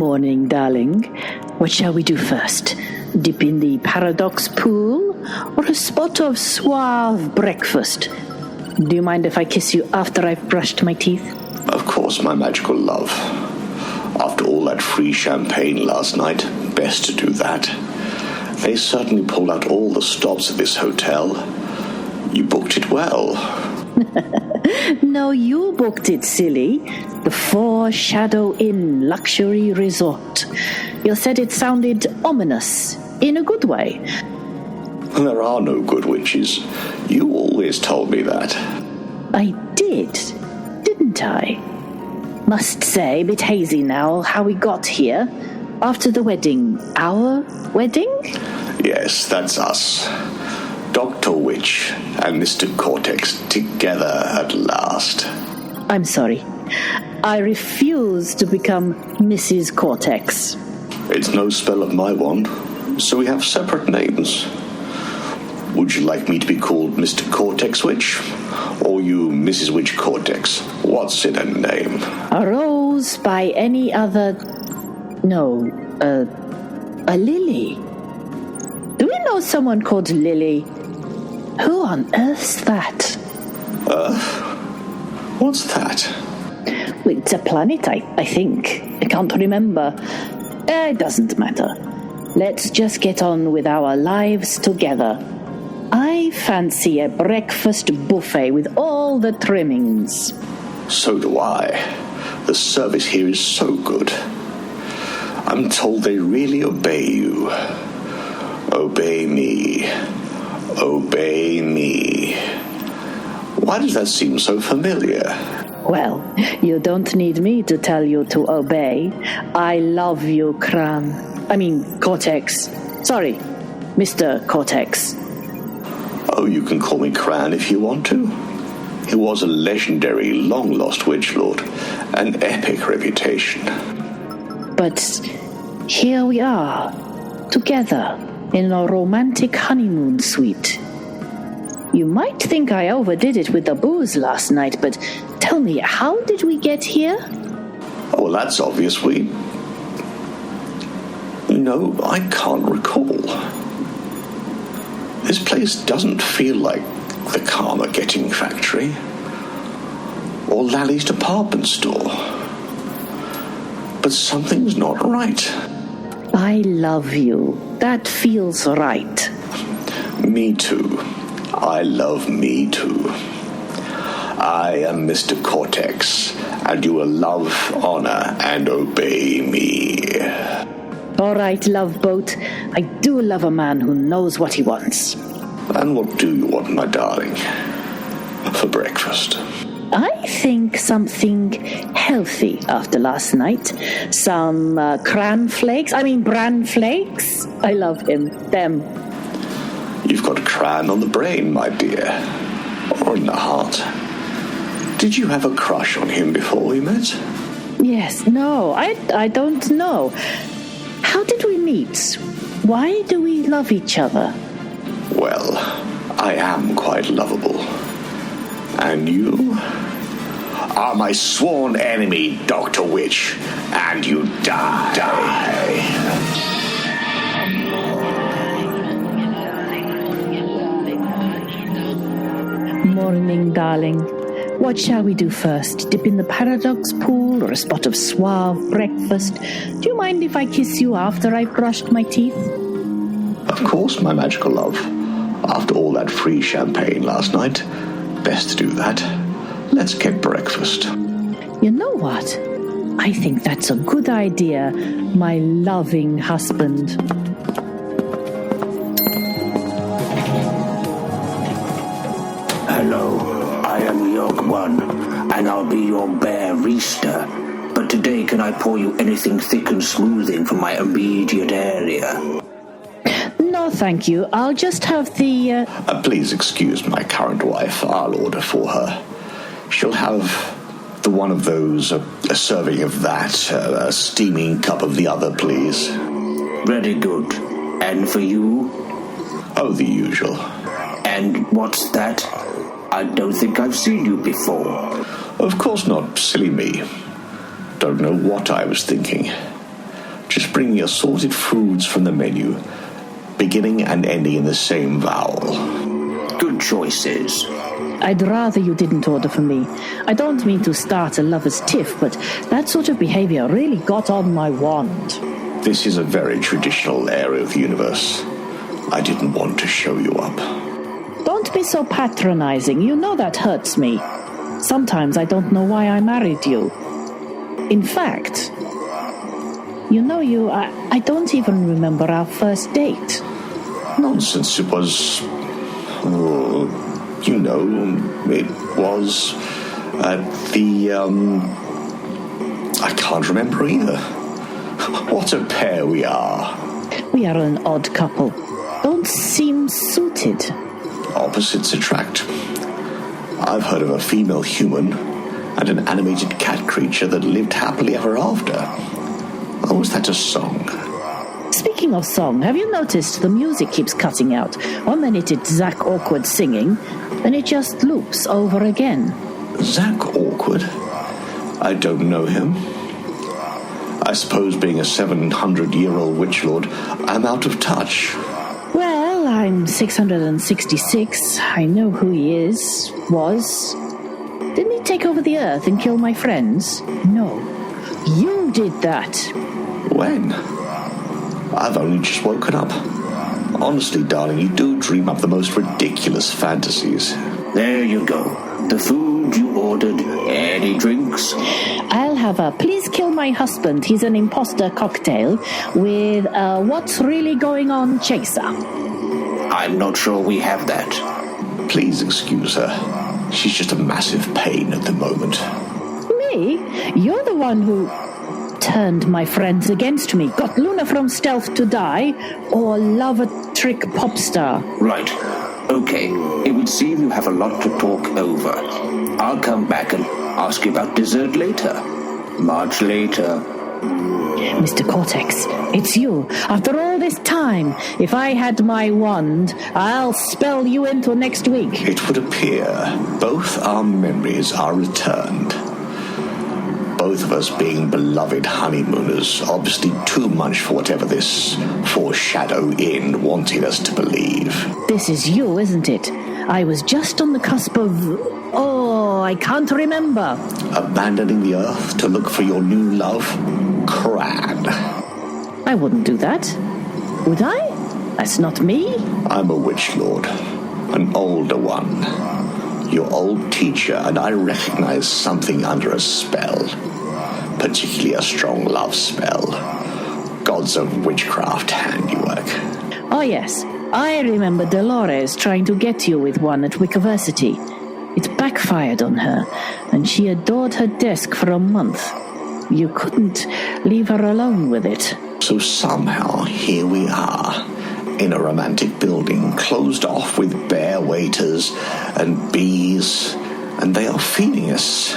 Morning, darling. What shall we do first? Dip in the paradox pool or a spot of suave breakfast? Do you mind if I kiss you after I've brushed my teeth? Of course, my magical love. After all that free champagne last night, best to do that. They certainly pulled out all the stops at this hotel. You booked it well. No, you booked it, silly. The Four Shadow Inn Luxury Resort. You said it sounded ominous, in a good way. There are no good witches. You always told me that. I did, didn't I? Must say, a bit hazy now, how we got here. After the wedding. Our wedding? Yes, that's us. Dr. Witch and Mr. Cortex together at last. I'm sorry. I refuse to become Mrs. Cortex. It's no spell of my wand, so we have separate names. Would you like me to be called Mr. Cortex Witch? Or you Mrs. Witch Cortex? What's in a name? A rose by any other... No, a lily. Do we know someone called Lily? Who on earth's that? What's that? Well, it's a planet, I think. I can't remember. It doesn't matter. Let's just get on with our lives together. I fancy a breakfast buffet with all the trimmings. So do I. The service here is so good. I'm told they really obey you. Obey me. Obey me. Why does that seem so familiar? Well, you don't need me to tell you to obey. I love you, Cortex. Sorry, Mr. Cortex. Oh, you can call me Cran if you want to. He was a legendary, long-lost witch lord, an epic reputation. But here we are, together, in a romantic honeymoon suite. You might think I overdid it with the booze last night, but tell me, how did we get here? Oh, well, that's obvious. I can't recall. This place doesn't feel like the Karma Getting Factory or Lally's department store. But something's not right. I love you. That feels right. Me too. I love me too. I am Mr. Cortex, and you will love, honor, and obey me. All right, love boat. I do love a man who knows what he wants. And what do you want, my darling, for breakfast? I think something healthy after last night. Some bran flakes. I love them. You've got Cran on the brain, my dear. Or in the heart. Did you have a crush on him before we met? Yes, no, I don't know. How did we meet? Why do we love each other? Well, I am quite lovable. And you are my sworn enemy, Dr. Witch, and you die. Morning, darling. What shall we do first? Dip in the paradox pool or a spot of suave breakfast? Do you mind if I kiss you after I've brushed my teeth? Of course, my magical love. After all that free champagne last night, best to do that. Let's get breakfast. You know what? I think that's a good idea, my loving husband. Hello, I am Young One, and I'll be your bear Reester. But today, can I pour you anything thick and smoothing from my immediate area? No, thank you. I'll just have the... Please excuse my current wife. I'll order for her. She'll have the one of those, a serving of that, a steaming cup of the other, please. Very good. And for you? Oh, the usual. And what's that? I don't think I've seen you before. Of course not, silly me. Don't know what I was thinking. Just bring me assorted foods from the menu, beginning and ending in the same vowel. Good choices. I'd rather you didn't order for me. I don't mean to start a lover's tiff, but that sort of behavior really got on my wand. This is a very traditional area of the universe. I didn't want to show you up. Don't be so patronizing. You know that hurts me. Sometimes I don't know why I married you. In fact, I don't even remember our first date. Nonsense, it was... it was at the, I can't remember either. What a pair we are. We are an odd couple. Don't seem suited. Opposites attract. I've heard of a female human and an animated cat creature that lived happily ever after. Or was that a song? Speaking of song, have you noticed the music keeps cutting out? 1 minute it's Zack awkward singing, then it just loops over again. Zack awkward? I don't know him. I suppose being a 700-year-old witch lord, I'm out of touch. Well, I'm 666. I know who he was. Didn't he take over the earth and kill my friends? No. You did that. When? I've only just woken up. Honestly, darling, you do dream up the most ridiculous fantasies. There you go. The food you ordered. Any drinks? I'll have a please kill my husband, he's an imposter cocktail with a what's really going on chaser. I'm not sure we have that. Please excuse her. She's just a massive pain at the moment. Me? You're the one who turned my friends against me, got Luna from stealth to die, or love a trick pop star. Right. Okay. It would seem you have a lot to talk over. I'll come back and ask you about dessert later. Much later. Mr. Cortex, it's you. After all this time, if I had my wand, I'll spell you into next week. It would appear both our memories are returned. Both of us being beloved honeymooners, obviously too much for whatever this foreshadow inn wanted us to believe. This is you, isn't it? I was just on the cusp of... I can't remember. Abandoning the earth to look for your new love? Cran. I wouldn't do that. Would I? That's not me. I'm a witch lord. An older one. Your old teacher, and I recognize something under a spell. Particularly a strong love spell. Gods of witchcraft handiwork. Oh yes, I remember Dolores trying to get you with one at Wickiversity. It backfired on her, and she adored her desk for a month. You couldn't leave her alone with it. So somehow, here we are, in a romantic building, closed off with bare waiters and bees, and they are feeding us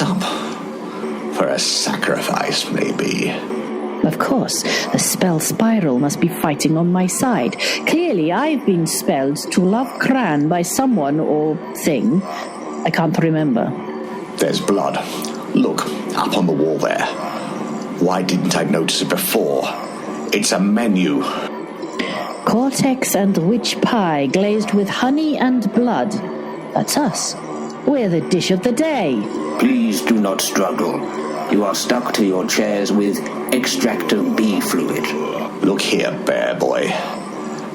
up. For a sacrifice, maybe. Of course, the spell spiral must be fighting on my side. Clearly, I've been spelled to love Cran by someone or thing. I can't remember. There's blood. Look, up on the wall there. Why didn't I notice it before? It's a menu. Cortex and witch pie glazed with honey and blood. That's us. We're the dish of the day. Please do not struggle. You are stuck to your chairs with extractive bee fluid. Look here, bear boy.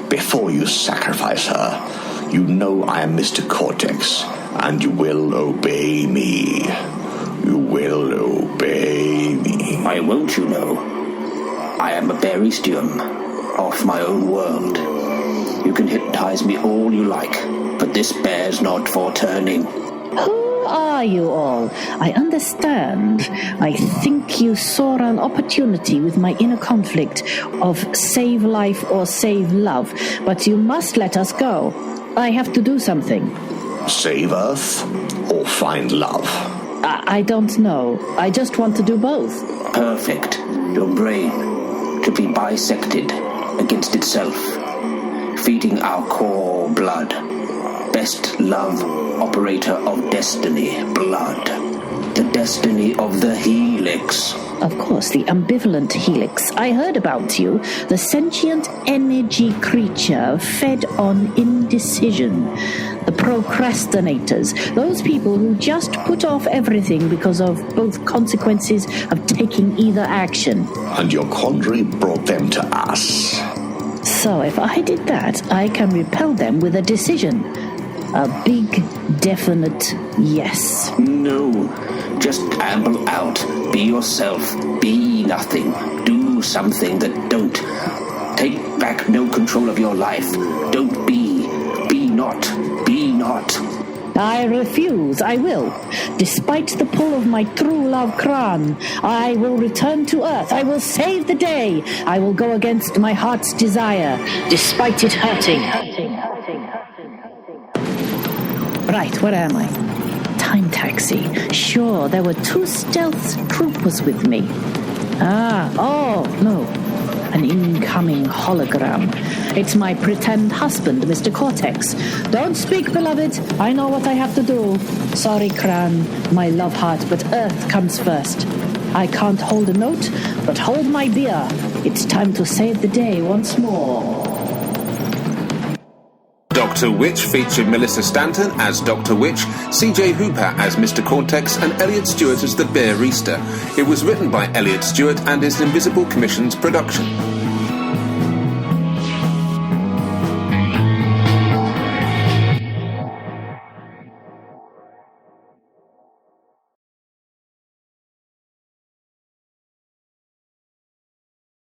Before you sacrifice her, you know I am Mr. Cortex, and you will obey me. You will obey me. Why won't you know? I am a baristium, off my own world. You can hypnotize me all you like, but this bear's not for turning. Who are you all? I understand. I think you saw an opportunity with my inner conflict of save life or save love, but you must let us go. I have to do something. Save Earth or find love? I don't know. I just want to do both. Perfect. Your brain to be bisected against itself, feeding our core blood. Best love operator of destiny, blood. The destiny of the helix. Of course, the ambivalent helix. I heard about you. The sentient energy creature fed on indecision. The procrastinators. Those people who just put off everything because of both consequences of taking either action. And your quandary brought them to us. So if I did that, I can repel them with a decision. A big, definite yes. No. Just amble out. Be yourself. Be nothing. Do something that don't. Take back no control of your life. Don't be. Be not. Be not. I refuse. I will. Despite the pull of my true love Kran, I will return to Earth. I will save the day. I will go against my heart's desire, despite it hurting. Right, where am I? Time taxi. Sure, there were 2 stealth troopers with me. No. An incoming hologram. It's my pretend husband, Mr. Cortex. Don't speak, beloved. I know what I have to do. Sorry, Kran, my love heart, but Earth comes first. I can't hold a note, but hold my beer. It's time to save the day once more. Dr. Witch featured Melissa Stanton as Dr. Witch, CJ Hooper as Mr. Cortex, and Elliot Stewart as the Bear Reaster. It was written by Elliot Stewart and is an Invisible Commissions production.